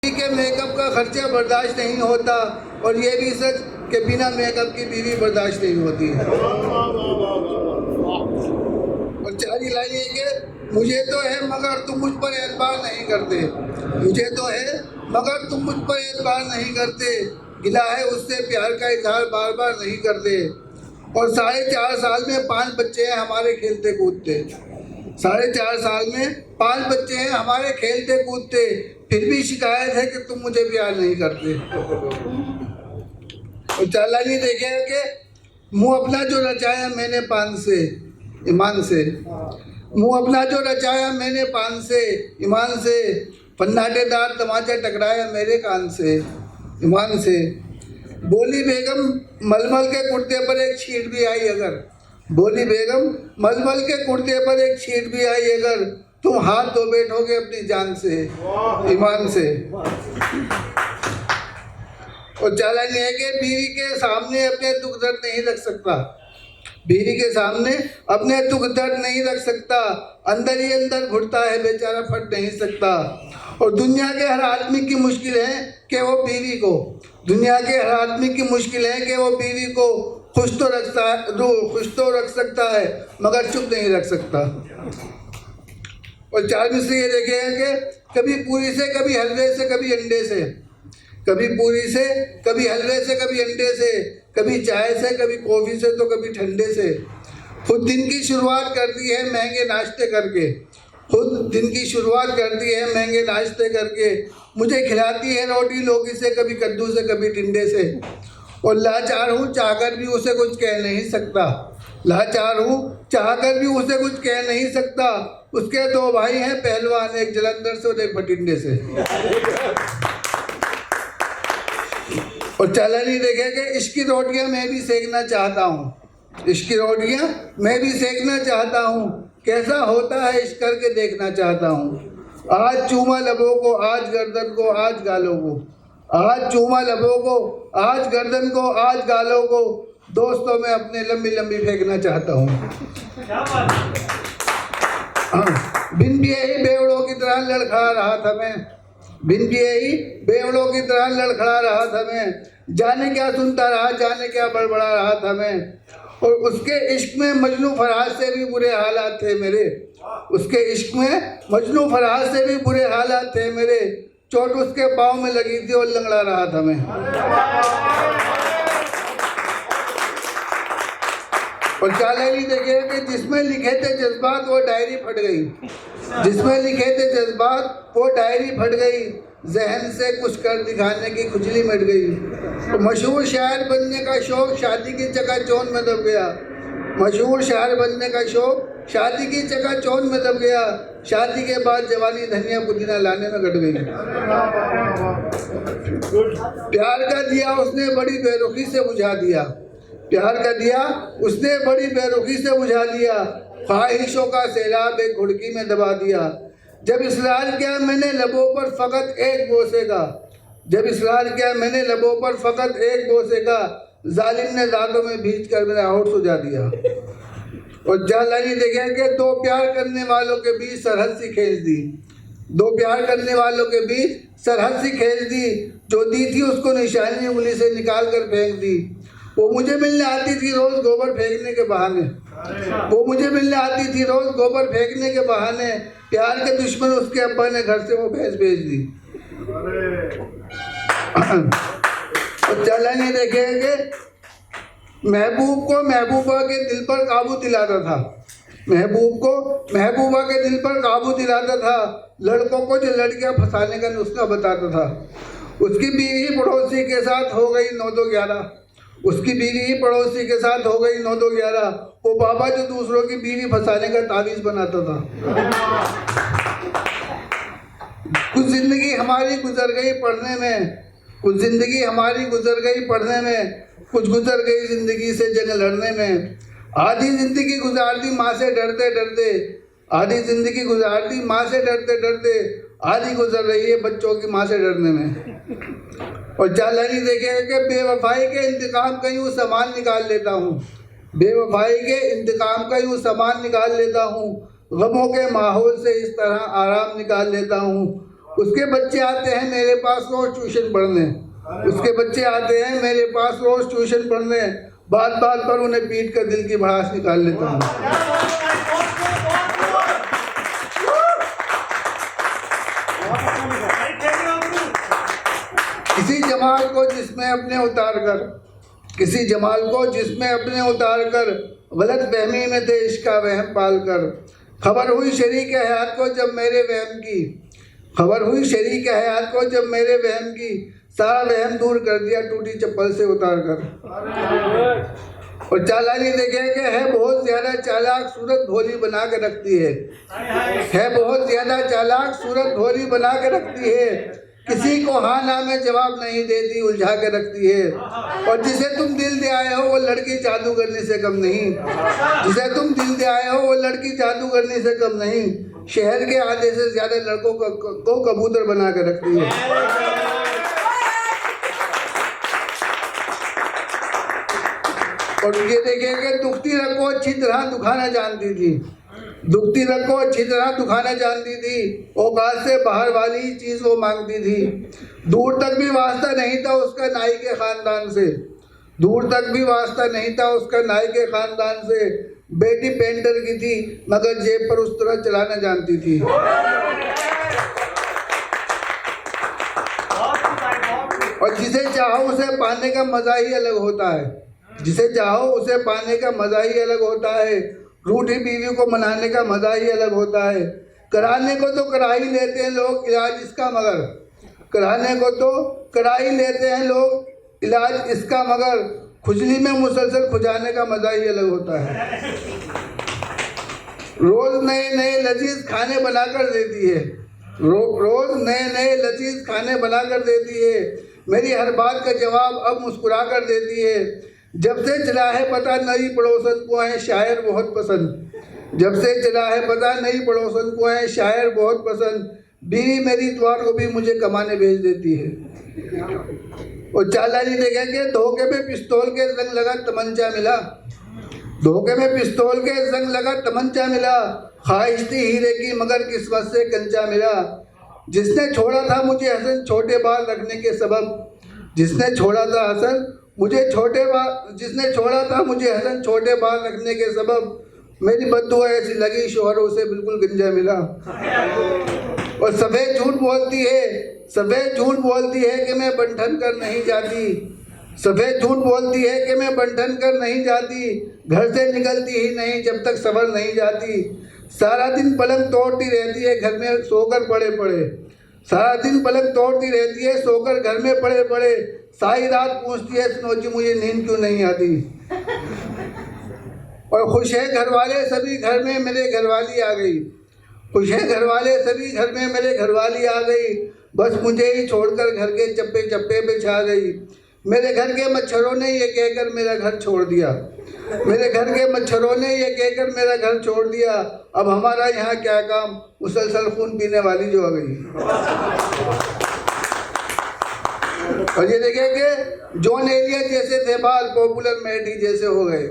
के मेकअप का खर्चा बर्दाश्त नहीं होता और ये भी सच कि बिना मेकअप की बीवी बर्दाश्त नहीं होती है। और चारी लाइन ये कि मुझे तो है मगर तुम मुझ पर एतबार नहीं करते, मुझे तो है मगर तुम मुझ पर एतबार नहीं करते, गिला है उससे प्यार का इजहार बार बार नहीं करते। और 4.5 साल में 5 बच्चे हैं हमारे खेलते कूदते, 4.5 साल में 5 बच्चे हैं हमारे खेलते कूदते, फिर भी शिकायत है कि तुम मुझे प्यार नहीं करते। और चालानी देखे कि मुंह अपना जो रचाया मैंने पान से ईमान से, मुंह अपना जो रचाया मैंने पान से ईमान से, फन्नाटेदार तमाचा टकराया मेरे कान से ईमान से। बोली बेगम मलमल के कुर्ते पर एक छींट भी आई अगर, बोली बेगम मलमल के कुर्ते पर एक छींट भी आई अगर, तुम हाथ धो बैठोगे अपनी जान से ईमान से। और चालानी है कि बीवी के सामने अपने दुख दर्द नहीं रख सकता, बीवी के सामने अपने दुख दर्द नहीं रख सकता, अंदर ही अंदर घुटता है बेचारा फट नहीं सकता। और दुनिया के हर आदमी की मुश्किल है कि वो बीवी को, दुनिया के हर आदमी की मुश्किल है कि वो बीवी को खुश तो रख सकता है मगर चुप नहीं रख सकता। और 4 मिसरे ये देखे हैं कि कभी पूरी से कभी हलवे से कभी अंडे से, कभी पूरी से कभी हलवे से कभी अंडे से, कभी चाय से कभी कॉफ़ी से तो कभी ठंडे से। खुद दिन की शुरुआत करती है महंगे नाश्ते करके, खुद दिन की शुरुआत करती है महंगे नाश्ते करके, मुझे खिलाती है रोटी लौकी से कभी कद्दू से कभी टिंडे से। और लाचार हूँ चाहकर भी उसे कुछ कह नहीं सकता, लाचार हूँ चाहकर भी उसे कुछ कह नहीं सकता। उसके 2 भाई हैं पहलवान, एक जलंधर से और एक भटिंडे से। और चालानी देखे कि इश्क की रोटियाँ मैं भी सेकना चाहता हूँ, इश्क की रोटियाँ मैं भी सेकना चाहता हूँ, कैसा होता है इश्क करके देखना चाहता हूँ। आज चूमा लबों को आज गर्दन को आज गालों को, आज चूमा लबों को आज गर्दन को आज गालों को, दोस्तों में अपने लंबी लंबी फेंकना चाहता हूँ। बिन पिए ही बेवड़ों की तरह लड़खड़ा रहा था मैं, बिन पिए ही बेवड़ों की तरह लड़खड़ा रहा था मैं, जाने क्या सुनता रहा जाने क्या बड़बड़ा रहा था मैं। और उसके इश्क में मजनू फराज से भी बुरे हालात थे मेरे, उसके इश्क में मजनू फराज से भी बुरे हालात थे मेरे, चोट उसके पाँव में लगी थी और लंगड़ा रहा था मैं। और चालानी देखे कि जिसमें लिखे थे जज्बात वो डायरी फट गई, जिसमें लिखे थे जज्बात वो डायरी फट गई, जहन से कुछ कर दिखाने की खुजली मिट गई। तो मशहूर शायर बनने का शौक शादी की चकाचौंध में दब गया, मशहूर शायर बनने का शौक शादी की चकाचौंध में दब गया, शादी के बाद जवानी धनिया पुदीना लाने में घट गई। प्यार का दिया उसने बड़ी बेरुखी से बुझा दिया, प्यार का दिया उसने बड़ी बेरुखी से बुझा दिया, ख्वाहिशों का सैलाब एक घुड़की में दबा दिया। जब इसरार किया मैंने लबों पर फ़कत एक बोसे का, जब इसरार किया मैंने लबों पर फ़कत एक बोसे का, जालिम ने दांतों में भींच कर मेरा होठ सुझा दिया। और चालानी देखे कि 2 प्यार करने वालों के बीच सरहद सी खींच दी, 2 प्यार करने वालों के बीच सरहद सी खींच दी, जो दी थी उसको निशानी उंगली से निकाल कर फेंक दी। वो मुझे मिलने आती थी रोज़ गोबर फेंकने के बहाने, वो मुझे मिलने आती थी रोज़ गोबर फेंकने के बहाने, प्यार के दुश्मन उसके अब्बा ने घर से वो भैंस भेज दी। और चालानी देखे कि महबूब को महबूबा के दिल पर काबू दिलाता था, महबूब को महबूबा के दिल पर काबू दिलाता था, लड़कों को जो लड़कियां फंसाने का नुस्खा बताता था। उसकी बीवी पड़ोसी के साथ हो गई 9-2-11, उसकी बीवी पड़ोसी के साथ हो गई 9-2-11, वो बाबा जो दूसरों की बीवी फंसाने का तावीज़ बनाता था। कुछ जिंदगी हमारी गुजर गई पढ़ने में, कुछ जिंदगी हमारी गुजर गई पढ़ने में, कुछ गुजर गई जिंदगी से जंग लड़ने में। आधी जिंदगी गुजार दी माँ से डरते डरते, आधी जिंदगी गुजार दी माँ से डरते डरते, आधी गुजर रही है बच्चों की माँ से डरने में। और चालानी देखे कि बेवफाई के इंतकाम का यूँ सामान निकाल लेता हूँ, बेवफाई के इंतकाम का यूँ सामान निकाल लेता हूँ, गमों के माहौल से इस तरह आराम निकाल लेता हूँ। उसके बच्चे आते हैं मेरे पास रोज ट्यूशन पढ़ने, उसके बच्चे आते हैं मेरे पास रोज ट्यूशन पढ़ने, बात बात पर उन्हें पीट कर दिल की भड़ास निकाल लेता हूँ। किसी जमाल को जिसमें अपने उतार कर, किसी जमाल को जिसमें अपने उतार कर, गलत फहमी में थे इश्क का वहम पाल कर। खबर हुई शरीक हयात को जब मेरे वहम की, खबर हुई शरीक हयात को जब मेरे वहम की, सारा वहम दूर कर दिया टूटी चप्पल से उतार कर। और चालाकी देखे कि है बहुत ज्यादा चालाक, सूरत भोली बना के रखती है बहुत ज्यादा चालाक, सूरत भोली बना के रखती है। किसी को हाँ ना में जवाब नहीं देती, उलझा के रखती है। और जिसे तुम दिल दे आए हो वो लड़की जादू करने से कम नहीं, जिसे तुम दिल दे आए हो वो लड़की जादू करने से कम नहीं। शहर के आधे से ज्यादा लड़कों को कबूतर बना के रखती है। और ये देखें कि दुखती रग को अच्छी तरह दुखाना जानती थी, दुखती रग को अच्छी तरह दुखाना जानती थी। औकात से बाहर वाली चीज़ वो मांगती थी। दूर तक भी वास्ता नहीं था उसका नाई के ख़ानदान से, दूर तक भी वास्ता नहीं था उसका नाई के ख़ानदान से। बेटी पेंटर की थी मगर जेब पर उस तरह चलाना जानती थी। और जिसे चाहो उसे पाने का मज़ा ही अलग होता है, जिसे चाहो उसे पाने का मज़ा ही अलग होता है। रूठी बीवी को मनाने का मज़ा ही अलग होता है। कराने को तो करा ही लेते हैं लोग इलाज इसका, मगर कराने को तो करा ही लेते हैं लोग इलाज इसका, मगर खुजली में मुसलसल खुजाने का मज़ा ही अलग होता है। रोज़ नए नए लजीज खाने बनाकर देती है, रोज़ नए नए लजीज खाने बनाकर देती है। मेरी हर बात का जवाब अब मुस्कुरा कर देती है। जब से चला है पता नई पड़ोसन को है शायर बहुत पसंद, जब से चला है पता नई पड़ोसन को है शायर बहुत पसंद। बीवी मेरी इतवार को भी मुझे कमाने भेज देती है। और चालाकी देखेंगे धोखे में पिस्तौल के जंग लगा तमंचा मिला, धोखे में पिस्तौल के जंग लगा तमंचा मिला। ख्वाहिश थी हीरे की मगर किस्मत से कंचा मिला। जिसने छोड़ा था मुझे हसन छोटे बाल रखने के सबब, जिसने छोड़ा था हसन मुझे छोटे बाल, जिसने छोड़ा था मुझे हसन छोटे बाल रखने के सबब। मेरी बद्दुआ ऐसी लगी शोहरों से बिल्कुल गंजा मिला। और सफ़ेद झूठ बोलती है, सफ़ेद झूठ बोलती है कि मैं बंठन कर नहीं जाती, सफ़ेद झूठ बोलती है कि मैं बंठन कर नहीं जाती। घर से निकलती ही नहीं जब तक सबर नहीं जाती। सारा दिन पलंग तोड़ती रहती है घर में सोकर पड़े पड़े, सारा दिन पलंग तोड़ती रहती है सोकर घर में पड़े पड़े। सारी रात पूछती है सनोजी मुझे नींद क्यों नहीं आती। और खुश है घर वाले सभी घर में मेरे घरवाली आ गई, खुश है घर वाले सभी घर में मेरे घरवाली आ गई। बस मुझे ही छोड़कर घर के चप्पे चप्पे पे छा गई। मेरे घर के मच्छरों ने ये कहकर मेरा घर छोड़ दिया, मेरे घर के मच्छरों ने ये कहकर मेरा घर छोड़ दिया। अब हमारा यहाँ क्या काम, मुसलसल खून पीने वाली जो आ गई। और ये देखेंगे जॉन एलियट जैसे थे बाल पॉपुलर मेडी जैसे हो गए,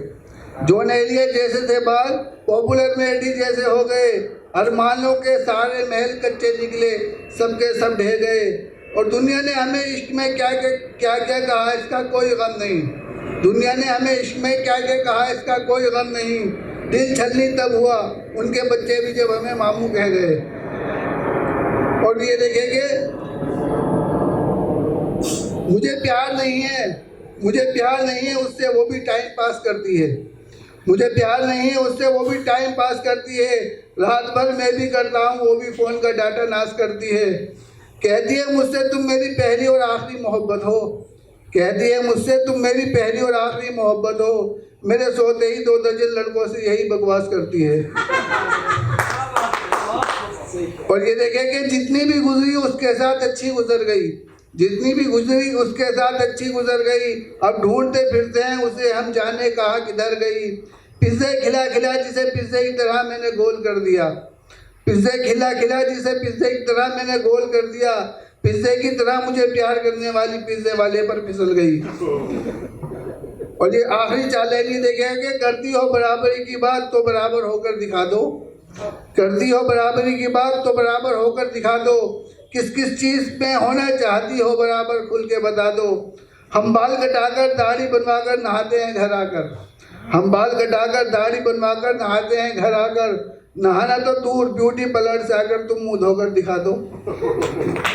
जॉन एलियट जैसे थे बाल पॉपुलर मेडी जैसे हो गए। अरमानों के सारे महल कच्चे निकले सबके सब ढह गए। और दुनिया ने हमें इश्क में क्या क्या कहा इसका कोई गम नहीं, दुनिया ने हमें इश्क में क्या क्या कहा इसका कोई गम नहीं। दिल छलनी तब हुआ उनके बच्चे भी जब हमें मामू कह गए। और ये देखेंगे मुझे प्यार नहीं है, मुझे प्यार नहीं है उससे वो भी टाइम पास करती है, मुझे प्यार नहीं है उससे वो भी टाइम पास करती है। रात भर मैं भी करता हूँ वो भी फ़ोन का डाटा नाश करती है। कहती है मुझसे तुम मेरी पहली और आखिरी मोहब्बत हो, कहती है मुझसे तुम मेरी पहली और आखिरी मोहब्बत हो। मेरे सोते ही 2 दर्जन लड़कों से यही बकवास करती है। और ये देखें कि जितनी भी गुजरी उसके साथ अच्छी गुजर गई, जितनी भी गुजरी उसके साथ अच्छी गुजर गई। अब ढूंढते फिरते हैं उसे हम जाने कहाँ किधर गई। पिज़्ज़े खिला खिला जिसे पिज़्ज़े की तरह मैंने गोल कर दिया, पिज़्ज़े खिला खिला जिसे पिज़्ज़े की तरह मैंने गोल कर दिया। पिज़्ज़े की तरह मुझे प्यार करने वाली पिज़्ज़े वाले पर फिसल गई। और ये आखिरी चालाकी देखेंगे करती हो बराबरी की बात तो बराबर होकर दिखा दो, करती हो बराबरी की बात तो बराबर होकर दिखा दो। किस किस चीज़ में होना चाहती हो बराबर खुल के बता दो। हम बाल कटाकर दाढ़ी बनवाकर नहाते हैं घर आकर, हम बाल कटाकर दाढ़ी बनवाकर नहाते हैं घर आकर, नहाना तो दूर ब्यूटी पार्लर से आकर तुम मुंह धोकर दिखा दो।